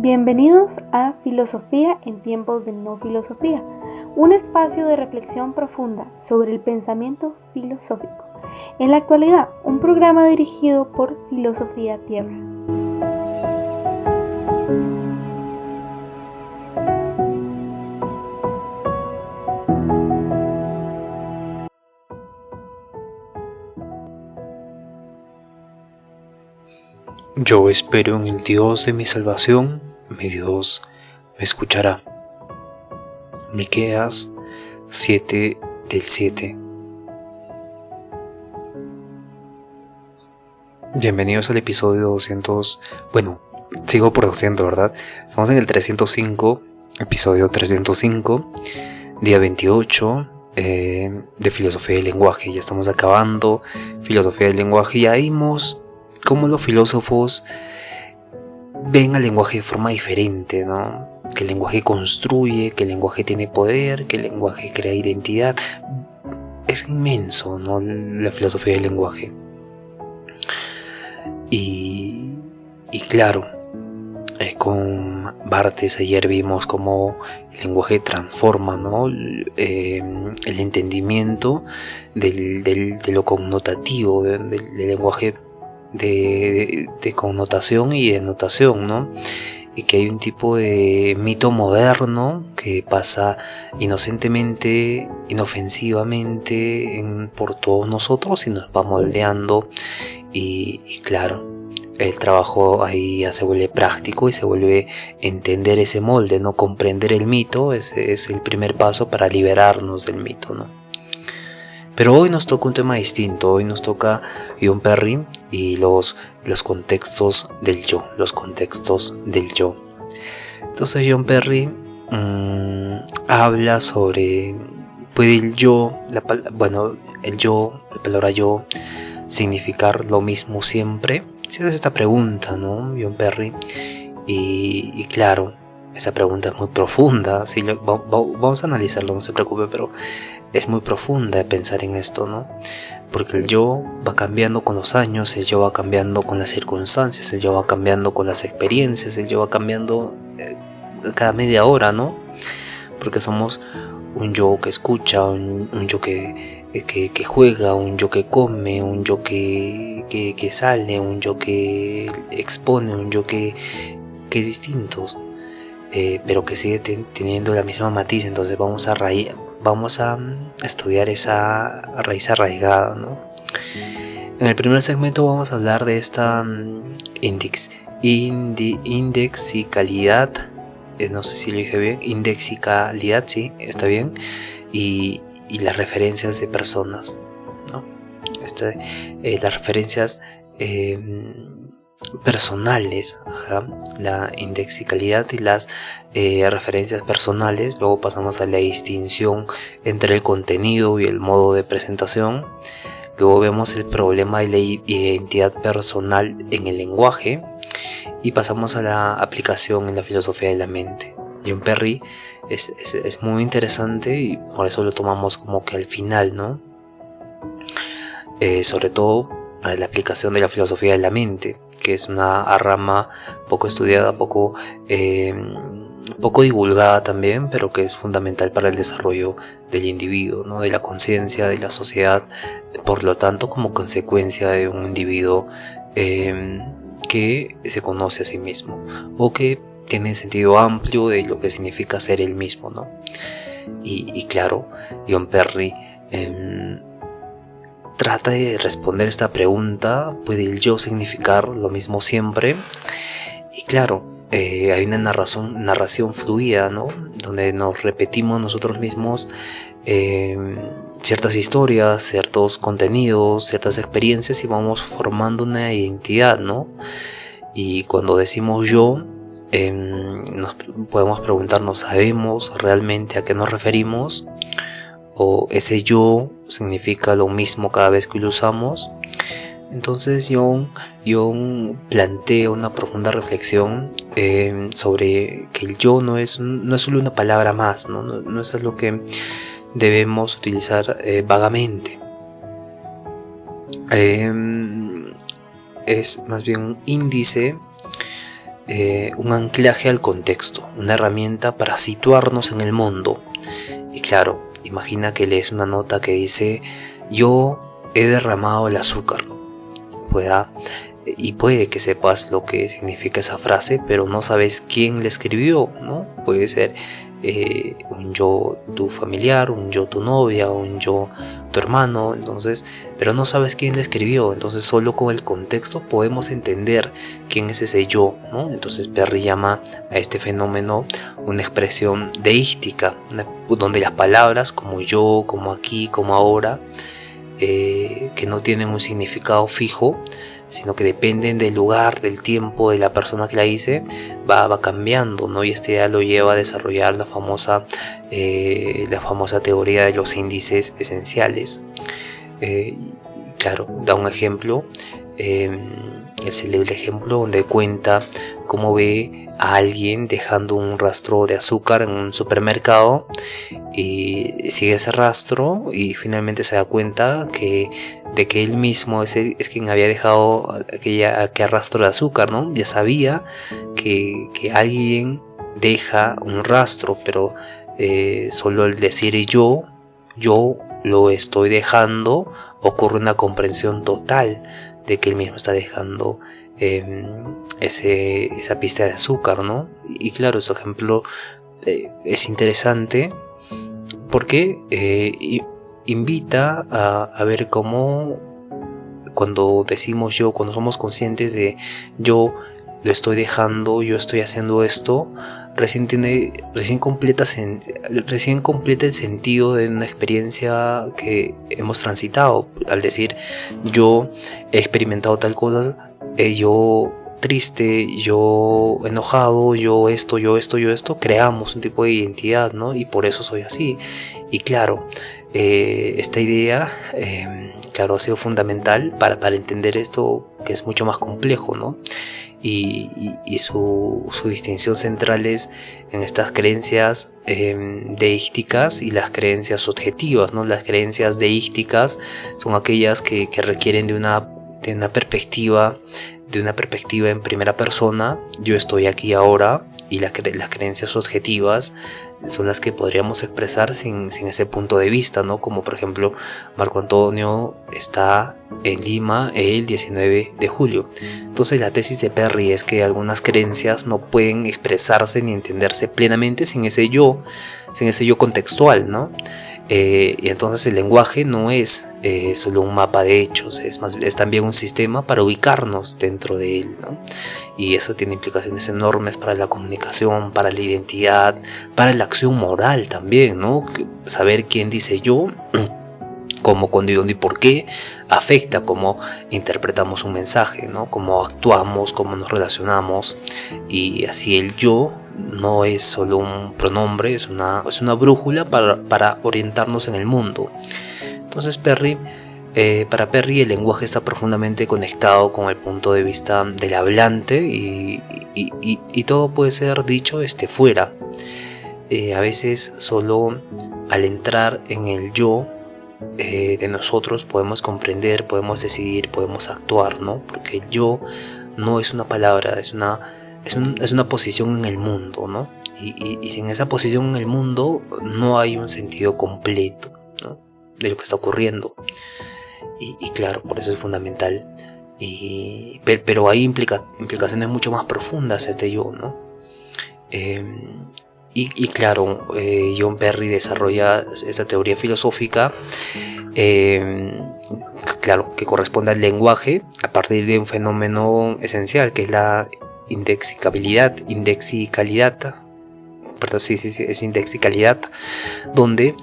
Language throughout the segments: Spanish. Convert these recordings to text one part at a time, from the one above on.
Bienvenidos a Filosofía en tiempos de no filosofía, un espacio de reflexión profunda sobre el pensamiento filosófico. En la actualidad, un programa dirigido por Filosofía Tierra. Yo espero en el Dios de mi salvación, mi Dios me escuchará. Miqueas 7:7. Bienvenidos al episodio 200, sigo por 200, ¿verdad? Estamos en el 305, episodio 305, día 28 de Filosofía del Lenguaje. Ya estamos acabando Filosofía del Lenguaje. Ya vimos cómo los filósofos ven al lenguaje de forma diferente, ¿no? Que el lenguaje construye, que el lenguaje tiene poder, que el lenguaje crea identidad. Es inmenso, ¿no? La filosofía del lenguaje. Y claro, con Barthes ayer vimos cómo el lenguaje transforma, ¿no? El entendimiento de lo connotativo, del lenguaje de connotación y de notación, ¿no? Y que hay un tipo de mito moderno que pasa inocentemente, inofensivamente por todos nosotros y nos va moldeando y claro, el trabajo ahí ya se vuelve práctico y se vuelve entender ese molde, ¿no? Comprender el mito es el primer paso para liberarnos del mito, ¿no? Pero hoy nos toca un tema distinto. Hoy nos toca John Perry y los contextos del yo. Los contextos del yo. Entonces John Perry habla sobre, ¿puede el yo, la palabra yo, significar lo mismo siempre? Se hace esta pregunta, ¿no? John Perry. Y claro, esa pregunta es muy profunda. Sí, vamos a analizarlo, no se preocupe, pero es muy profunda pensar en esto, ¿no? Porque el yo va cambiando con los años, el yo va cambiando con las circunstancias, el yo va cambiando con las experiencias, el yo va cambiando cada media hora, ¿no? Porque somos un yo que escucha, un yo que juega, un yo que come, un yo que sale, un yo que expone, un yo que es distinto, pero que sigue teniendo la misma matiz. Entonces vamos a estudiar esa raíz arraigada, ¿no? En el primer segmento vamos a hablar de esta indexicalidad, no sé si lo dije bien, indexicalidad, sí, está bien, y las referencias de personas, ¿no? Las referencias personales, la indexicalidad y las referencias personales. Luego pasamos a la distinción entre el contenido y el modo de presentación. Luego vemos el problema de la identidad personal en el lenguaje y pasamos a la aplicación en la filosofía de la mente. John Perry es muy interesante y por eso lo tomamos como que al final, ¿no? Sobre todo para la aplicación de la filosofía de la mente, que es una rama poco estudiada, poco divulgada también, pero que es fundamental para el desarrollo del individuo, ¿no? De la conciencia, de la sociedad, por lo tanto como consecuencia de un individuo que se conoce a sí mismo o que tiene sentido amplio de lo que significa ser él mismo, ¿no? Y claro, John Perry trata de responder esta pregunta: ¿puede el yo significar lo mismo siempre? Y claro, hay una narración fluida, ¿no? Donde nos repetimos nosotros mismos ciertas historias, ciertos contenidos, ciertas experiencias y vamos formando una identidad, ¿no? Y cuando decimos yo, nos podemos preguntarnos, ¿sabemos realmente a qué nos referimos? ¿O ese yo significa lo mismo cada vez que lo usamos? Entonces John plantea una profunda reflexión sobre que el yo no es solo una palabra más, no es algo que debemos utilizar vagamente. Es más bien un índice un anclaje al contexto, una herramienta para situarnos en el mundo. Y claro, imagina que lees una nota que dice: yo he derramado el azúcar. Puede que sepas lo que significa esa frase, pero no sabes quién la escribió, ¿no? Puede ser un yo tu familiar, un yo tu novia, un yo tu hermano, pero no sabes quién la escribió. Entonces solo con el contexto podemos entender quién es ese yo, ¿no? Entonces Perry llama a este fenómeno una expresión deística, donde las palabras como yo, como aquí, como ahora, que no tienen un significado fijo, sino que dependen del lugar, del tiempo, de la persona que la dice, va cambiando, ¿no? Y esta idea lo lleva a desarrollar la famosa teoría de los índices esenciales. Claro, da un ejemplo, el célebre ejemplo donde cuenta cómo ve a alguien dejando un rastro de azúcar en un supermercado, y sigue ese rastro y finalmente se da cuenta de que él mismo es quien había dejado aquel rastro de azúcar, ¿no? Ya sabía que alguien deja un rastro, pero solo el decir yo lo estoy dejando, ocurre una comprensión total de que él mismo está dejando esa pista de azúcar, ¿no? Y claro, ese ejemplo es interesante porque invita a ver cómo cuando decimos yo, cuando somos conscientes de yo lo estoy dejando, yo estoy haciendo esto, recién completa el sentido de una experiencia que hemos transitado. Al decir yo he experimentado tal cosa, yo triste, yo enojado, yo esto, creamos un tipo de identidad, ¿no? Y por eso soy así. Y claro, esta idea claro, ha sido fundamental para entender esto, que es mucho más complejo, ¿no? Y su distinción central es en estas creencias deísticas y las creencias subjetivas, ¿no? Las creencias deísticas son aquellas que requieren de una perspectiva en primera persona, yo estoy aquí ahora, y las creencias subjetivas son las que podríamos expresar sin ese punto de vista, ¿no? Como por ejemplo, Marco Antonio está en Lima el 19 de julio. Entonces la tesis de Perry es que algunas creencias no pueden expresarse ni entenderse plenamente sin ese yo contextual, ¿no? Y entonces el lenguaje no es solo un mapa de hechos, es también un sistema para ubicarnos dentro de él, ¿no? Y eso tiene implicaciones enormes para la comunicación, para la identidad, para la acción moral también, ¿no? Saber quién dice yo, cómo, cuándo y dónde y por qué afecta cómo interpretamos un mensaje, ¿no? Cómo actuamos, cómo nos relacionamos, y así el yo no es solo un pronombre, es una brújula para orientarnos en el mundo. Entonces para Perry el lenguaje está profundamente conectado con el punto de vista del hablante, y todo puede ser dicho fuera. A veces solo al entrar en el yo de nosotros podemos comprender, podemos decidir, podemos actuar, ¿no? Porque el yo no es una palabra, es una posición en el mundo, ¿no? Y sin esa posición en el mundo no hay un sentido completo, ¿no?, de lo que está ocurriendo. Y claro, por eso es fundamental. Pero hay implicaciones mucho más profundas este yo, ¿no? Y claro, John Perry desarrolla esta teoría filosófica, claro, que corresponde al lenguaje a partir de un fenómeno esencial, que es la indexicalidad, perdón, sí, es indexicalidad, donde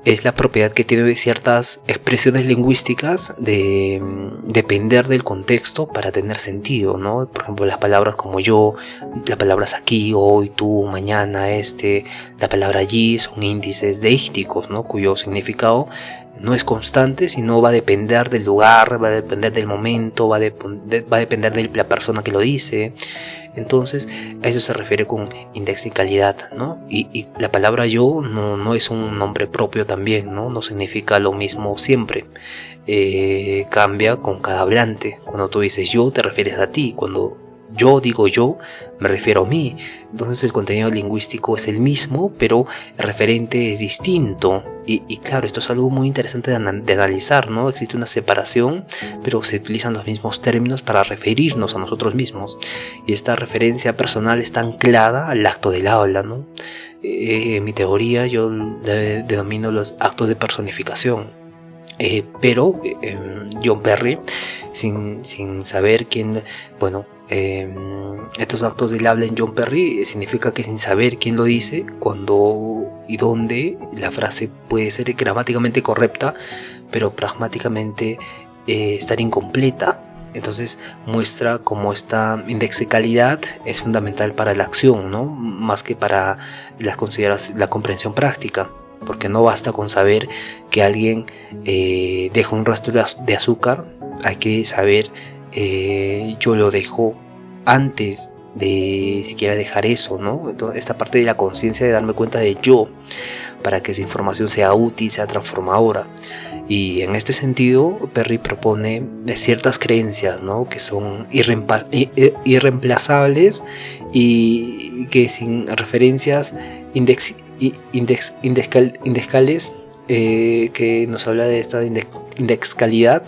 es la propiedad que tiene de ciertas expresiones lingüísticas de depender del contexto para tener sentido, ¿no? Por ejemplo, las palabras como yo, las palabras aquí, hoy, tú, mañana, la palabra allí son índices deísticos, ¿no?, cuyo significado no es constante, sino va a depender del lugar, va a depender del momento, va a depender de la persona que lo dice. Entonces a eso se refiere con indexicalidad, ¿no? Y la palabra yo no es un nombre propio también, ¿no? No significa lo mismo siempre. Cambia con cada hablante. Cuando tú dices yo, te refieres a ti. Cuando yo digo yo, me refiero a mí. Entonces el contenido lingüístico es el mismo, pero el referente es distinto. Y claro, esto es algo muy interesante de analizar, ¿no? Existe una separación, pero se utilizan los mismos términos para referirnos a nosotros mismos. Y esta referencia personal está anclada al acto del habla, ¿no? En mi teoría yo denomino los actos de personificación. Pero John Perry, sin saber quién, bueno, estos actos del habla en John Perry significa que sin saber quién lo dice, cuándo y dónde, la frase puede ser gramáticamente correcta, pero pragmáticamente estar incompleta. Entonces muestra cómo esta indexicalidad es fundamental para la acción, ¿no? Más que para la comprensión práctica. Porque no basta con saber que alguien deja un rastro de azúcar, hay que saber yo lo dejo antes de siquiera dejar eso, ¿no? Entonces, esta parte de la conciencia de darme cuenta de yo, para que esa información sea útil, sea transformadora. Y en este sentido, Perry propone ciertas creencias, ¿no? Que son irreemplazables y que sin referencias indexcales que nos habla de esta indexcalidad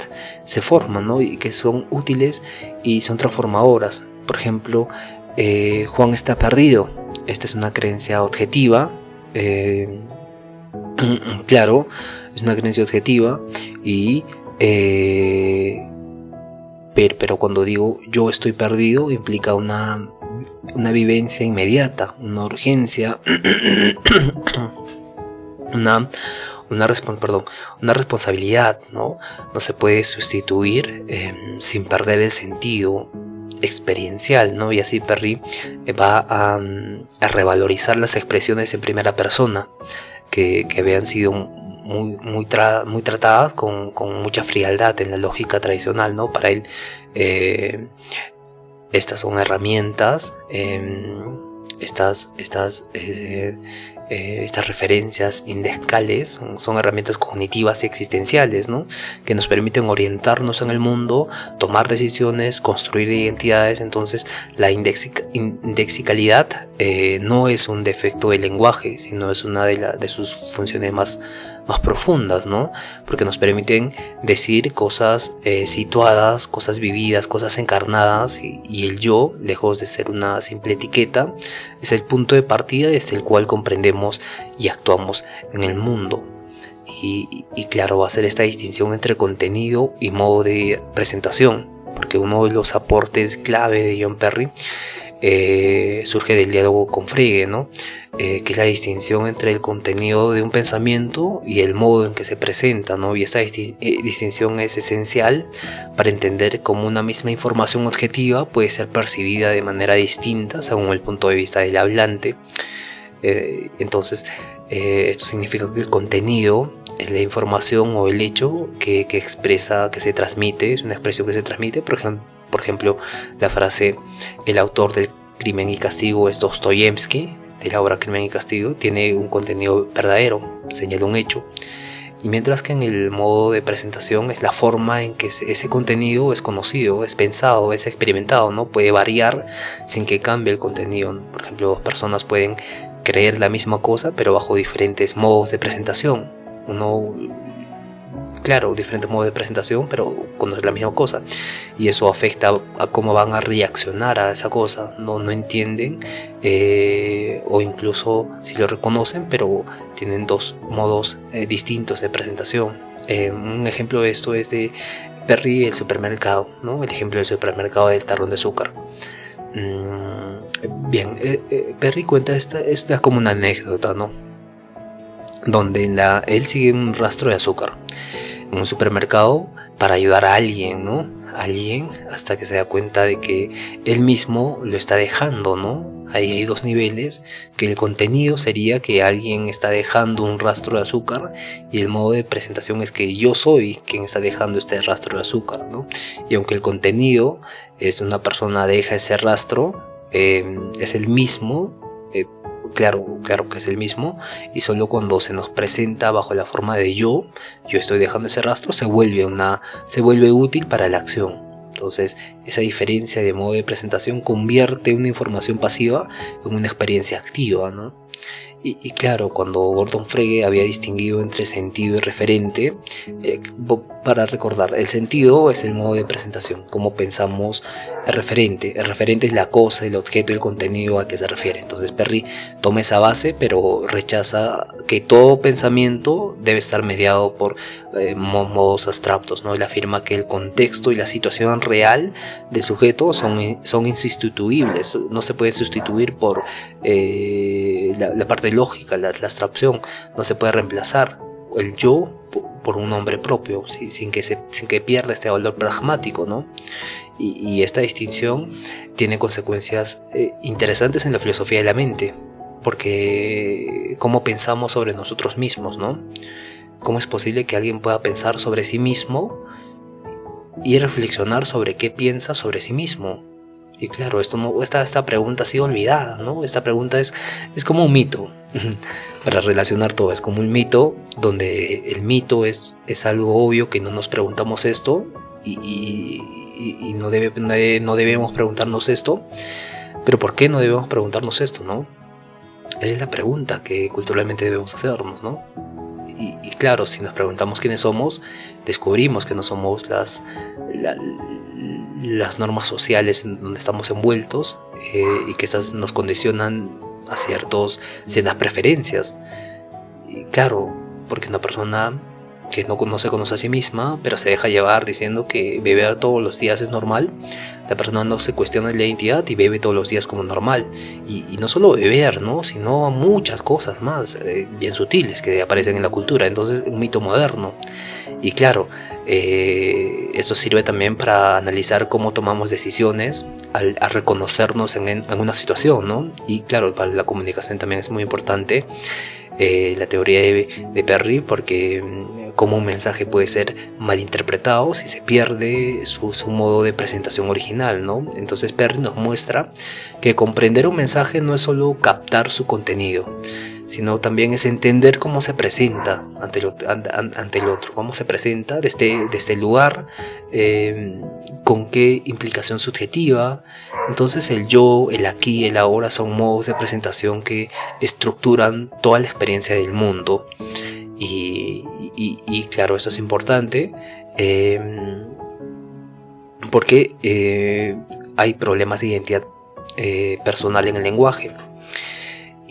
se forman, ¿no? Y que son útiles y son transformadoras. Por ejemplo, Juan está perdido. Esta es una creencia objetiva. Claro, es una creencia objetiva y pero cuando digo yo estoy perdido implica una vivencia inmediata, una urgencia, una responsabilidad, ¿no? No se puede sustituir sin perder el sentido experiencial, ¿no? Y así Perry va a revalorizar las expresiones en primera persona que habían sido muy tratadas con mucha frialdad en la lógica tradicional, ¿no? Para él estas son herramientas, estas referencias indexicales son herramientas cognitivas y existenciales, ¿no? Que nos permiten orientarnos en el mundo, tomar decisiones, construir identidades. Entonces la indexicalidad no es un defecto del lenguaje, sino es una de sus funciones más profundas, ¿no? Porque nos permiten decir cosas situadas, cosas vividas, cosas encarnadas, y el yo, lejos de ser una simple etiqueta, es el punto de partida desde el cual comprendemos y actuamos en el mundo. Y claro, va a ser esta distinción entre contenido y modo de presentación, porque uno de los aportes clave de John Perry surge del diálogo con Frege, ¿no? Que es la distinción entre el contenido de un pensamiento y el modo en que se presenta, ¿no? Y esta distinción es esencial para entender cómo una misma información objetiva puede ser percibida de manera distinta según el punto de vista del hablante. Entonces, esto significa que el contenido es la información o el hecho que expresa, que se transmite, es una expresión que se transmite. Por ejemplo, la frase "el autor del Crimen y Castigo es Dostoyevsky", de la obra Crimen y Castigo, tiene un contenido verdadero, señala un hecho. Y mientras que en el modo de presentación es la forma en que ese contenido es conocido, es pensado, es experimentado, ¿no? Puede variar sin que cambie el contenido. Por ejemplo, dos personas pueden creer la misma cosa, pero bajo diferentes modos de presentación. Diferentes modos de presentación, pero conocer la misma cosa, y eso afecta a cómo van a reaccionar a esa cosa. No entienden, o incluso si lo reconocen, pero tienen dos modos distintos de presentación. Un ejemplo de esto es de Perry, el supermercado, ¿no? El ejemplo del supermercado del tarrón de azúcar. Perry cuenta esta como una anécdota, ¿no? Donde él sigue un rastro de azúcar en un supermercado para ayudar a alguien, ¿no? Alguien, hasta que se da cuenta de que él mismo lo está dejando, ¿no? Ahí hay dos niveles, que el contenido sería que alguien está dejando un rastro de azúcar, y el modo de presentación es que yo soy quien está dejando este rastro de azúcar, ¿no? Y aunque el contenido es una persona deja ese rastro, es el mismo. Claro que es el mismo, y solo cuando se nos presenta bajo la forma de yo estoy dejando ese rastro, se vuelve útil para la acción. Entonces, esa diferencia de modo de presentación convierte una información pasiva en una experiencia activa, ¿no? Y claro, cuando Gordon Frege había distinguido entre sentido y referente, para recordar, el sentido es el modo de presentación, como pensamos el referente es la cosa, el objeto, el contenido a que se refiere. Entonces Perry toma esa base, pero rechaza que todo pensamiento debe estar mediado por modos abstractos, ¿no? Él afirma que el contexto y la situación real del sujeto son insustituibles, no se pueden sustituir por la parte lógica, la abstracción, no se puede reemplazar el yo por un nombre propio, ¿sí? sin que pierda este valor pragmático, ¿no? Y esta distinción tiene consecuencias interesantes en la filosofía de la mente, porque cómo pensamos sobre nosotros mismos, ¿no? ¿Cómo es posible que alguien pueda pensar sobre sí mismo y reflexionar sobre qué piensa sobre sí mismo? Y claro, esta pregunta ha sido olvidada, ¿no? Esta pregunta es como un mito. Para relacionar todo, es como un mito donde el mito es algo obvio que no nos preguntamos esto y no debemos preguntarnos esto. Pero ¿por qué no debemos preguntarnos esto, no? Esa es la pregunta que culturalmente debemos hacernos, ¿no? Y claro, si nos preguntamos quiénes somos, descubrimos que no somos las normas sociales en donde estamos envueltos, y que esas nos condicionan a ciertas preferencias. Y claro, porque una persona que no se conoce a sí misma, pero se deja llevar diciendo que beber todos los días es normal, la persona no se cuestiona la identidad y bebe todos los días como normal. Y no solo beber, ¿no? Sino muchas cosas más bien sutiles que aparecen en la cultura. Entonces, un mito moderno. Y claro, esto sirve también para analizar cómo tomamos decisiones al reconocernos en una situación, ¿no? Y claro, para la comunicación también es muy importante la teoría de Perry, porque como un mensaje puede ser malinterpretado si se pierde su modo de presentación original, ¿no? Entonces Perry nos muestra que comprender un mensaje no es solo captar su contenido, sino también es entender cómo se presenta ante el otro, cómo se presenta desde el lugar, con qué implicación subjetiva. Entonces el yo, el aquí, el ahora son modos de presentación que estructuran toda la experiencia del mundo. Y claro, eso es importante porque hay problemas de identidad personal en el lenguaje.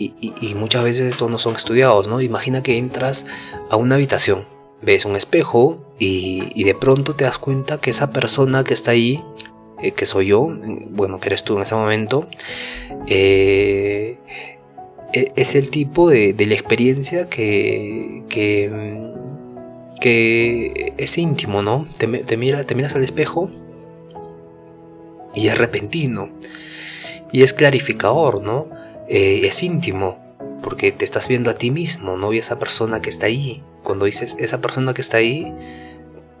Y muchas veces estos no son estudiados, ¿no? Imagina que entras a una habitación, ves un espejo y de pronto te das cuenta que esa persona que está ahí, que soy yo, bueno, que eres tú en ese momento, es el tipo de la experiencia que es íntimo, ¿no? Te miras al espejo y es repentino y es clarificador, ¿no? Es íntimo, porque te estás viendo a ti mismo, no y a esa persona que está ahí. Cuando dices esa persona que está ahí,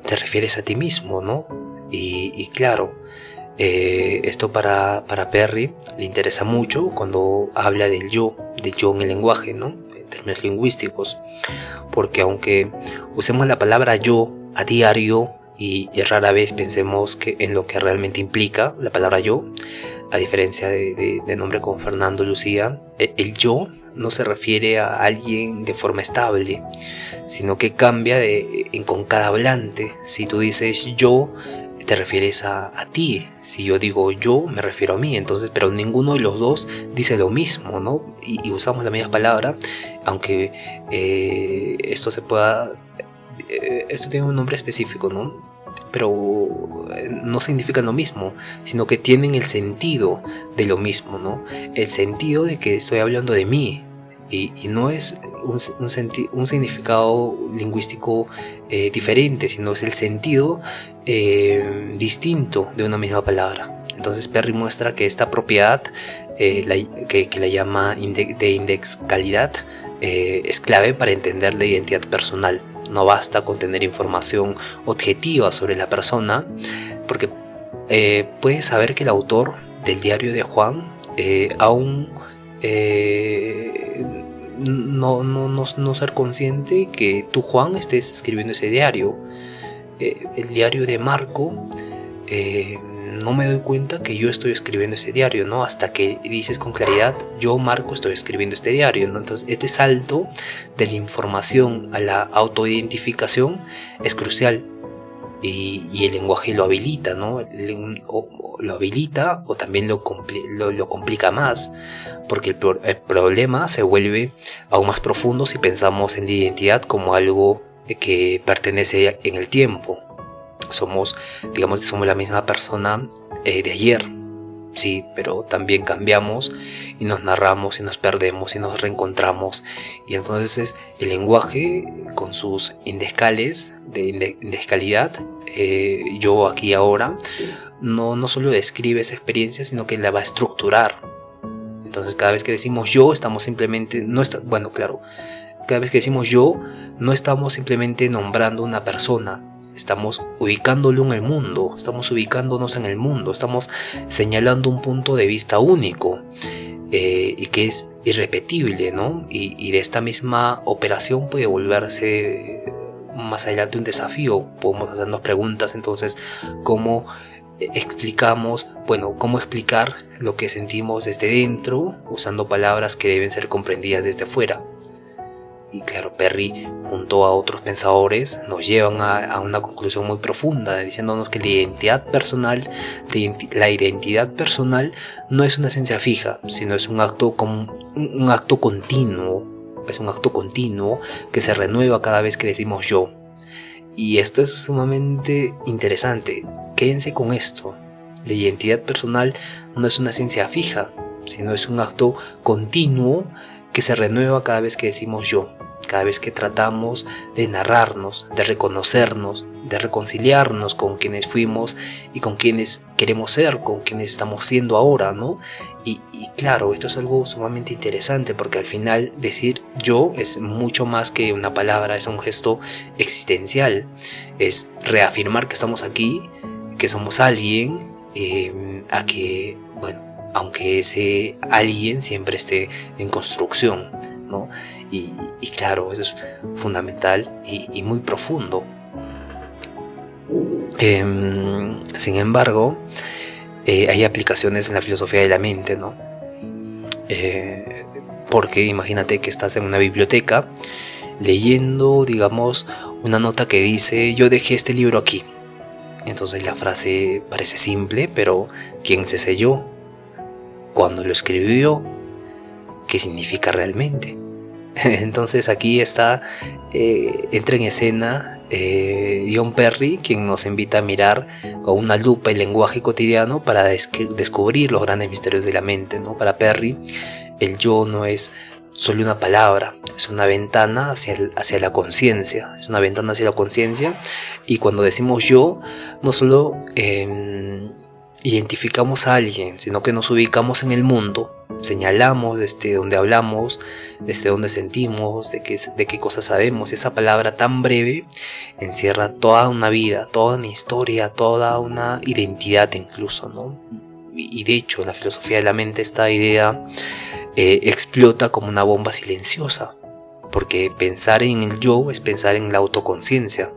te refieres a ti mismo, ¿no? Y claro, esto para Perry le interesa mucho cuando habla del yo en el lenguaje, ¿no? En términos lingüísticos, porque usemos la palabra yo a diario y rara vez pensemos en lo que realmente implica la palabra yo, a diferencia de nombre como Fernando, Lucía, el yo no se refiere a alguien de forma estable, sino que cambia con cada hablante. Si tú dices yo, te refieres a ti. Si yo digo yo, me refiero a mí. Entonces, pero ninguno de los dos dice lo mismo, ¿no? Y usamos la misma palabra, aunque esto tiene un nombre específico, ¿no? Pero no significan lo mismo, sino que tienen el sentido de lo mismo, ¿no? El sentido de que estoy hablando de mí, y no es un significado lingüístico diferente, sino es el sentido distinto de una misma palabra. Entonces Perry muestra que esta propiedad, que la llama de indexcalidad, es clave para entender la identidad personal. No basta con tener información objetiva sobre la persona, porque puedes saber que el autor del diario de Juan aún no ser consciente que tú, Juan, estés escribiendo ese diario. El diario de Marco no me doy cuenta que yo estoy escribiendo este diario, ¿no? Hasta que dices con claridad, yo, Marco, estoy escribiendo este diario, ¿no? Entonces, este salto de la información a la autoidentificación es crucial. Y el lenguaje lo habilita, ¿no? Lo habilita o también lo complica más, porque el problema se vuelve aún más profundo si pensamos en la identidad como algo que pertenece en el tiempo. Somos la misma persona de ayer, sí, pero también cambiamos y nos narramos y nos perdemos y nos reencontramos. Y entonces el lenguaje con sus indescales de indescalidad, yo aquí ahora, no solo describe esa experiencia, sino que la va a estructurar. Entonces cada vez que decimos yo, estamos simplemente, cada vez que decimos yo, no estamos simplemente nombrando una persona. Estamos ubicándolo en el mundo, estamos ubicándonos en el mundo, estamos señalando un punto de vista único y que es irrepetible, ¿no? Y de esta misma operación puede volverse más adelante un desafío. Podemos hacernos preguntas entonces, ¿cómo explicar lo que sentimos desde dentro usando palabras que deben ser comprendidas desde fuera? Y claro, Perry, junto a otros pensadores, nos llevan a una conclusión muy profunda, diciéndonos que la identidad personal no es una esencia fija, sino es un acto continuo. Es un acto continuo que se renueva cada vez que decimos yo. Y esto es sumamente interesante. Quédense con esto. La identidad personal no es una esencia fija, sino es un acto continuo que se renueva cada vez que decimos yo, cada vez que tratamos de narrarnos, de reconocernos, de reconciliarnos con quienes fuimos y con quienes queremos ser, con quienes estamos siendo ahora, ¿no? Y claro, esto es algo sumamente interesante porque al final decir yo es mucho más que una palabra, es un gesto existencial, es reafirmar que estamos aquí, que somos alguien, aunque ese alguien siempre esté en construcción, ¿no? Y claro, eso es fundamental y muy profundo. Sin embargo, hay aplicaciones en la filosofía de la mente, ¿no? Porque imagínate que estás en una biblioteca leyendo, digamos, una nota que dice: yo dejé este libro aquí. Entonces la frase parece simple, pero ¿quién se selló? ¿Cuándo lo escribió? ¿Qué significa realmente? Entonces aquí entra en escena John Perry, quien nos invita a mirar con una lupa el lenguaje cotidiano para descubrir los grandes misterios de la mente, ¿no? Para Perry, el yo no es solo una palabra, es una ventana hacia la conciencia, es una ventana hacia la conciencia. Y cuando decimos yo, no solo identificamos a alguien, sino que nos ubicamos en el mundo, señalamos desde donde hablamos, desde donde sentimos, de qué cosas sabemos. Esa palabra tan breve encierra toda una vida, toda una historia, toda una identidad incluso, ¿no? Y de hecho, en la filosofía de la mente esta idea explota como una bomba silenciosa, porque pensar en el yo es pensar en la autoconciencia.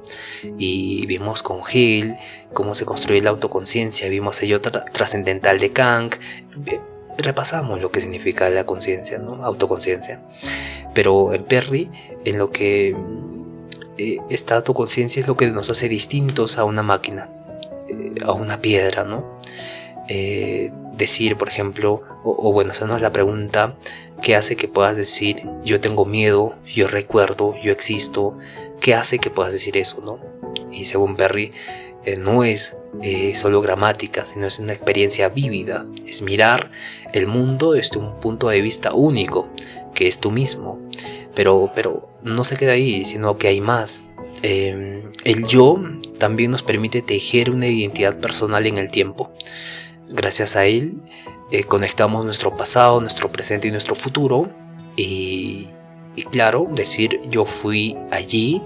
Y vimos con Hegel cómo se construye la autoconciencia, vimos el yo trascendental de Kant, repasamos lo que significa la conciencia, ¿no? Autoconciencia. Pero en Perry, en lo que esta autoconciencia es lo que nos hace distintos a una máquina, a una piedra, ¿no? Decir, por ejemplo, hacernos la pregunta: ¿qué hace que puedas decir yo tengo miedo, yo recuerdo, yo existo? ¿Qué hace que puedas decir eso, no? Y según Perry, no es solo gramática, sino es una experiencia vívida, es mirar el mundo desde un punto de vista único, que es tú mismo. Pero no se queda ahí, sino que hay más. El yo también nos permite tejer una identidad personal en el tiempo. Gracias a él conectamos nuestro pasado, nuestro presente y nuestro futuro. Y claro, decir yo fui allí,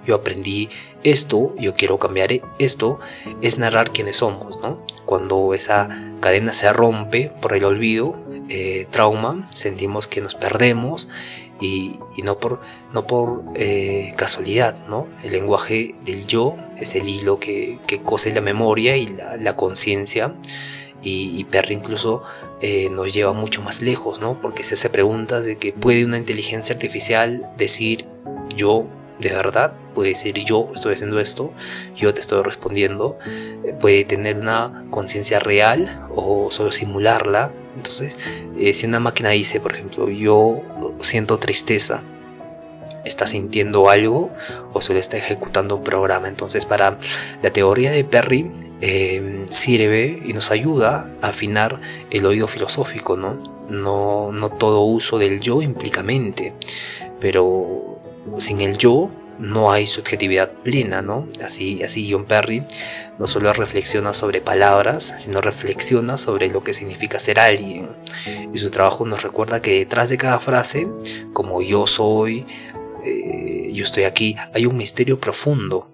yo aprendí esto, yo quiero cambiar esto, es narrar quiénes somos, ¿no? Cuando esa cadena se rompe por el olvido, trauma, sentimos que nos perdemos y no por casualidad, ¿no? El lenguaje del yo es el hilo que cose la memoria y la conciencia, y Perry incluso nos lleva mucho más lejos, ¿no? Porque se hace preguntas de que puede una inteligencia artificial decir yo de verdad, puede decir yo estoy haciendo esto, yo te estoy respondiendo, puede tener una conciencia real o solo simularla. Entonces, si una máquina dice, por ejemplo, yo siento tristeza, ¿está sintiendo algo o solo está ejecutando un programa? Entonces, para la teoría de Perry sirve y nos ayuda a afinar el oído filosófico, ¿no? No todo uso del yo implica mente, pero sin el yo no hay subjetividad plena, ¿no? Así John Perry no solo reflexiona sobre palabras, sino reflexiona sobre lo que significa ser alguien. Y su trabajo nos recuerda que detrás de cada frase, como yo soy, yo estoy aquí, hay un misterio profundo.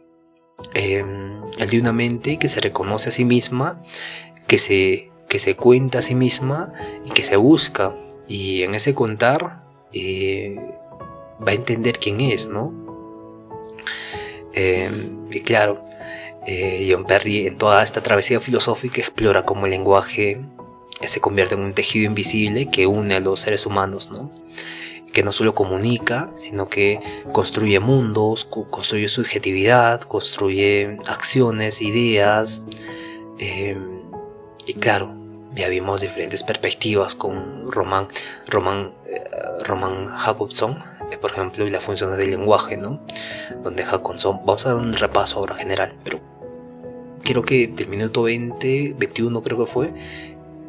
El de una mente que se reconoce a sí misma, que se cuenta a sí misma y que se busca. Y en ese contar va a entender quién es, ¿no? Y claro, John Perry en toda esta travesía filosófica explora cómo el lenguaje se convierte en un tejido invisible que une a los seres humanos, ¿no? Que no solo comunica, sino que construye mundos, construye subjetividad, construye acciones, ideas. Y claro, ya vimos diferentes perspectivas con Roman Jacobson, por ejemplo, y las funciones del lenguaje, ¿no? Donde Jacobson, vamos a dar un repaso ahora general, pero quiero que del minuto 21 creo que fue,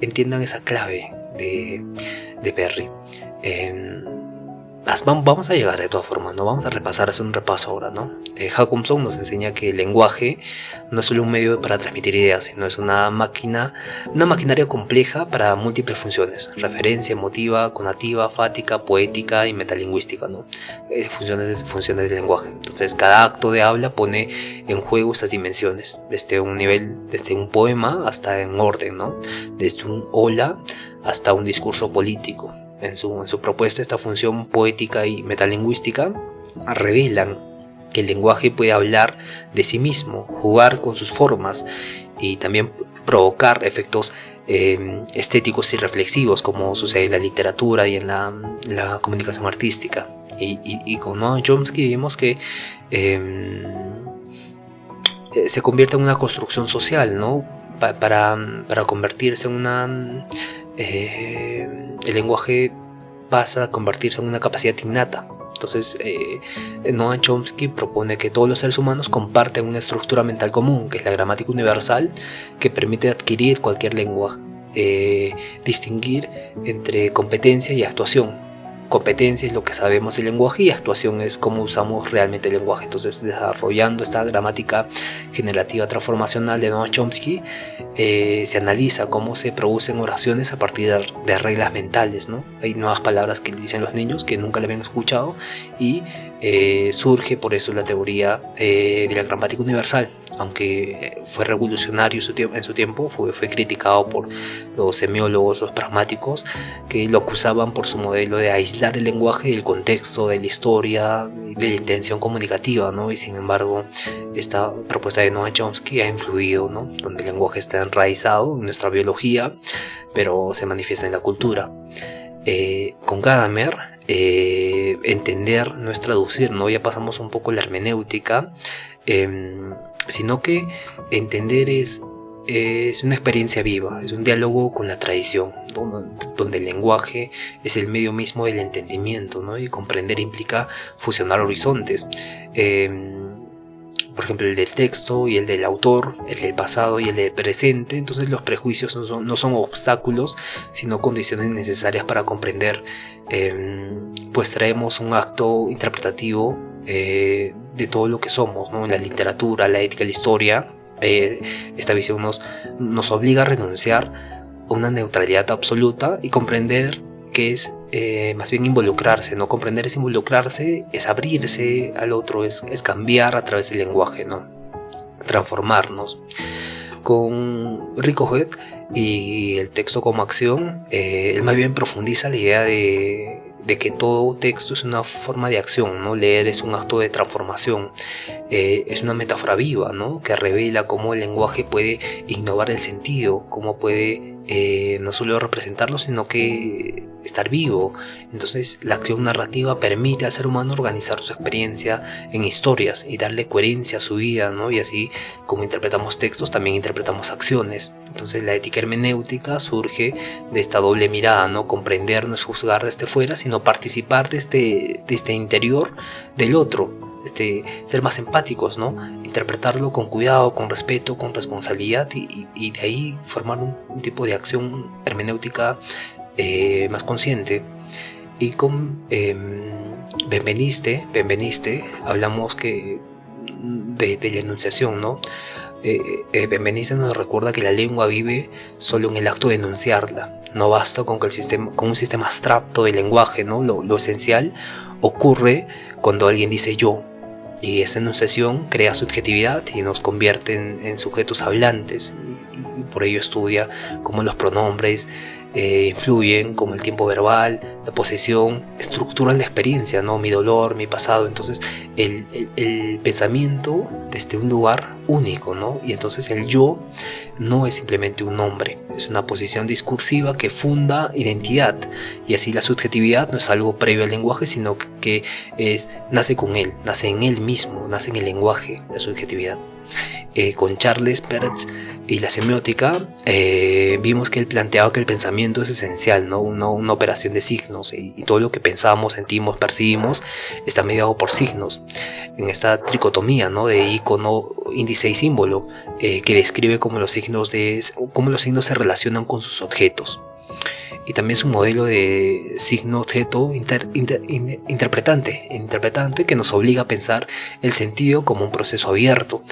entiendan esa clave de Perry. Vamos a llegar de todas formas, ¿no? Vamos a hacer un repaso ahora, ¿no? Jacobson nos enseña que el lenguaje no es solo un medio para transmitir ideas, sino es una maquinaria compleja para múltiples funciones: referencia, emotiva, conativa, fática, poética y metalingüística, ¿no? Funciones del lenguaje. Entonces, cada acto de habla pone en juego estas dimensiones, desde un poema hasta en orden, ¿no? Desde un hola hasta un discurso político. En su propuesta, esta función poética y metalingüística revelan que el lenguaje puede hablar de sí mismo, jugar con sus formas y también provocar efectos estéticos y reflexivos, como sucede en la literatura y en la comunicación artística. Y con Noam Chomsky vimos que se convierte en una construcción social, ¿no? Para convertirse en una... el lenguaje pasa a convertirse en una capacidad innata. Entonces, Noam Chomsky propone que todos los seres humanos comparten una estructura mental común, que es la gramática universal, que permite adquirir cualquier lenguaje, distinguir entre competencia y actuación. Competencia es lo que sabemos del lenguaje y actuación es cómo usamos realmente el lenguaje. Entonces, desarrollando esta gramática generativa transformacional de Noam Chomsky, se analiza cómo se producen oraciones a partir de reglas mentales, ¿no? Hay nuevas palabras que dicen los niños que nunca le habían escuchado y surge por eso la teoría de la gramática universal. Aunque fue revolucionario en su tiempo, fue criticado por los semiólogos, los pragmáticos, que lo acusaban por su modelo de aislar el lenguaje del contexto, de la historia, de la intención comunicativa, ¿no? Y sin embargo, esta propuesta de Noam Chomsky ha influido, ¿no? Donde el lenguaje está enraizado en nuestra biología, pero se manifiesta en la cultura. Con Gadamer, entender no es traducir, ¿no? Ya pasamos un poco la hermenéutica, sino que entender es una experiencia viva, es un diálogo con la tradición, ¿no? Donde el lenguaje es el medio mismo del entendimiento, ¿no? Y comprender implica fusionar horizontes, por ejemplo el del texto y el del autor, el del pasado y el del presente. Entonces los prejuicios no son obstáculos, sino condiciones necesarias para comprender. Pues traemos un acto interpretativo de todo lo que somos, ¿no? La literatura, la ética, la historia. Esta visión nos obliga a renunciar a una neutralidad absoluta y comprender que es más bien involucrarse, ¿no? Comprender es involucrarse, es abrirse al otro, es cambiar a través del lenguaje, ¿no? Transformarnos. Con Ricohet y el texto como acción, él más bien profundiza la idea de de que todo texto es una forma de acción, ¿no? Leer es un acto de transformación, es una metáfora viva, ¿no? Que revela cómo el lenguaje puede innovar el sentido, cómo puede no solo representarlo, sino que estar vivo. Entonces la acción narrativa permite al ser humano organizar su experiencia en historias y darle coherencia a su vida, ¿no? Y así como interpretamos textos, también interpretamos acciones. Entonces la ética hermenéutica surge de esta doble mirada, ¿no? Comprender no es juzgar desde fuera, sino participar de este interior del otro. Ser más empáticos, ¿no? Interpretarlo con cuidado, con respeto, con responsabilidad y de ahí formar un tipo de acción hermenéutica más consciente. Y con Benveniste hablamos de la enunciación, ¿no? Benveniste nos recuerda que la lengua vive solo en el acto de enunciarla. No basta con un sistema abstracto de lenguaje, ¿no? Lo esencial ocurre cuando alguien dice yo. Y esa enunciación crea subjetividad y nos convierte en sujetos hablantes. Y por ello estudia cómo los pronombres influyen, como el tiempo verbal, la posesión, estructuran la experiencia, ¿no? Mi dolor, mi pasado. Entonces el pensamiento desde un lugar único, ¿no? Y entonces el yo no es simplemente un nombre, es una posición discursiva que funda identidad. Y así la subjetividad no es algo previo al lenguaje, sino que nace con él, nace en él mismo, nace en el lenguaje, la subjetividad. Con Charles Peirce y la semiótica vimos que él planteaba que el pensamiento es esencial, ¿no? Una operación de signos, y todo lo que pensamos, sentimos, percibimos está mediado por signos, en esta tricotomía, ¿no? De icono, índice y símbolo, que describe cómo los signos se relacionan con sus objetos. Y también es un modelo de signo-objeto interpretante que nos obliga a pensar el sentido como un proceso abierto.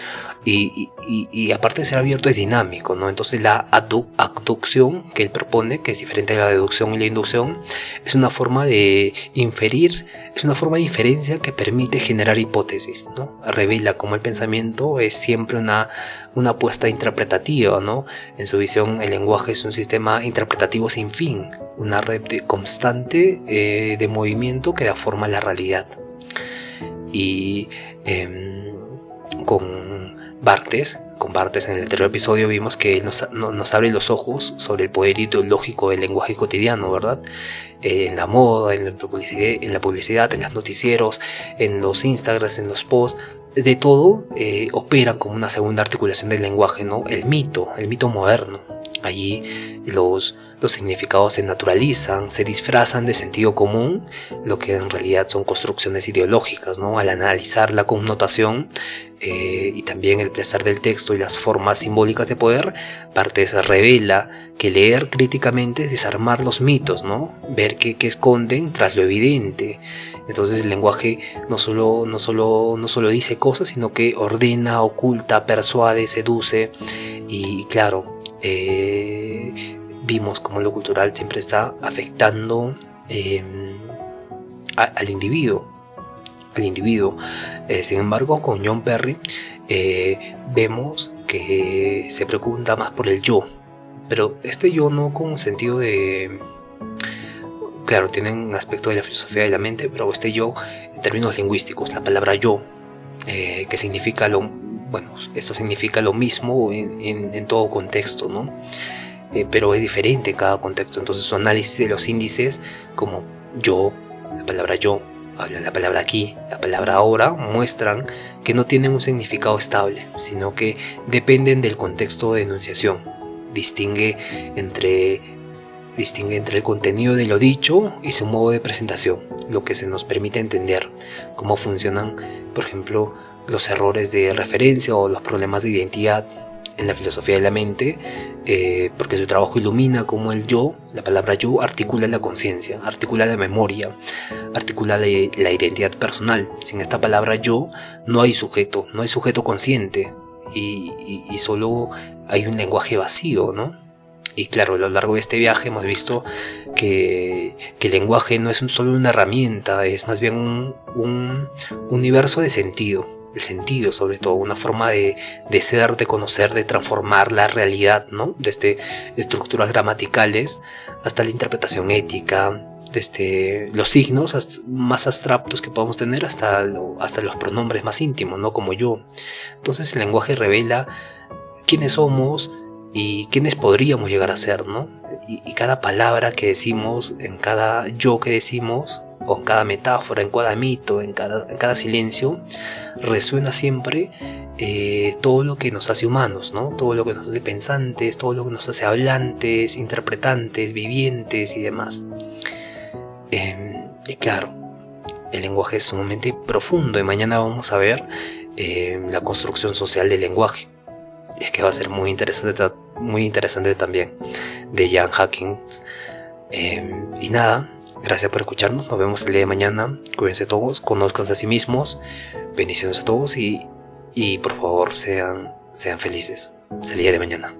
Y aparte de ser abierto, es dinámico, ¿no? Entonces la abducción que él propone, que es diferente a la deducción y la inducción, es una forma de inferir, es una forma de inferencia que permite generar hipótesis, ¿no? Revela cómo el pensamiento es siempre una apuesta interpretativa, ¿no? En su visión, el lenguaje es un sistema interpretativo sin fin, una red constante de movimiento que da forma a la realidad. Y con Barthes, en el anterior episodio vimos que él nos abre los ojos sobre el poder ideológico del lenguaje cotidiano, ¿verdad? En la moda, en la publicidad, en los noticieros, en los Instagrams, en los posts, de todo opera como una segunda articulación del lenguaje, ¿no? El mito moderno. Allí los significados se naturalizan, se disfrazan de sentido común, lo que en realidad son construcciones ideológicas, ¿no? Al analizar la connotación y también el placer del texto y las formas simbólicas de poder, Barthes revela que leer críticamente es desarmar los mitos, ¿no? Ver qué esconden tras lo evidente. Entonces el lenguaje no solo dice cosas, sino que ordena, oculta, persuade, seduce. Y claro, vimos como lo cultural siempre está afectando al individuo. Sin embargo, con John Perry vemos que se preocupa más por el yo, pero este yo no con sentido de... Claro, tienen un aspecto de la filosofía de la mente, pero este yo en términos lingüísticos, la palabra yo, que significa esto significa lo mismo en todo contexto, ¿no? Pero es diferente en cada contexto. Entonces su análisis de los índices como yo, la palabra yo, la palabra aquí, la palabra ahora, muestran que no tienen un significado estable, sino que dependen del contexto de enunciación. Distingue entre el contenido de lo dicho y su modo de presentación, lo que se nos permite entender cómo funcionan, por ejemplo, los errores de referencia o los problemas de identidad en la filosofía de la mente, porque su trabajo ilumina cómo el yo, la palabra yo, articula la conciencia, articula la memoria, articula la identidad personal. Sin esta palabra yo no hay sujeto consciente y solo hay un lenguaje vacío, ¿no? Y claro, a lo largo de este viaje hemos visto que el lenguaje no es solo una herramienta, es más bien un universo de sentido. El sentido, sobre todo, una forma de ser, de conocer, de transformar la realidad, ¿no? Desde estructuras gramaticales hasta la interpretación ética, desde los signos más abstractos que podamos tener hasta los pronombres más íntimos, ¿no? Como yo. Entonces el lenguaje revela quiénes somos y quiénes podríamos llegar a ser, ¿no? Y cada palabra que decimos, en cada yo que decimos, o en cada metáfora, en cada mito, en cada silencio, resuena siempre todo lo que nos hace humanos, ¿no? Todo lo que nos hace pensantes, todo lo que nos hace hablantes, interpretantes, vivientes y demás. Y claro, el lenguaje es sumamente profundo y mañana vamos a ver la construcción social del lenguaje. Es que va a ser muy interesante también, de Jan Hawkins. Y nada, gracias por escucharnos, nos vemos el día de mañana. Cuídense todos, conózcanse a sí mismos, bendiciones a todos y por favor sean felices. Hasta el día de mañana.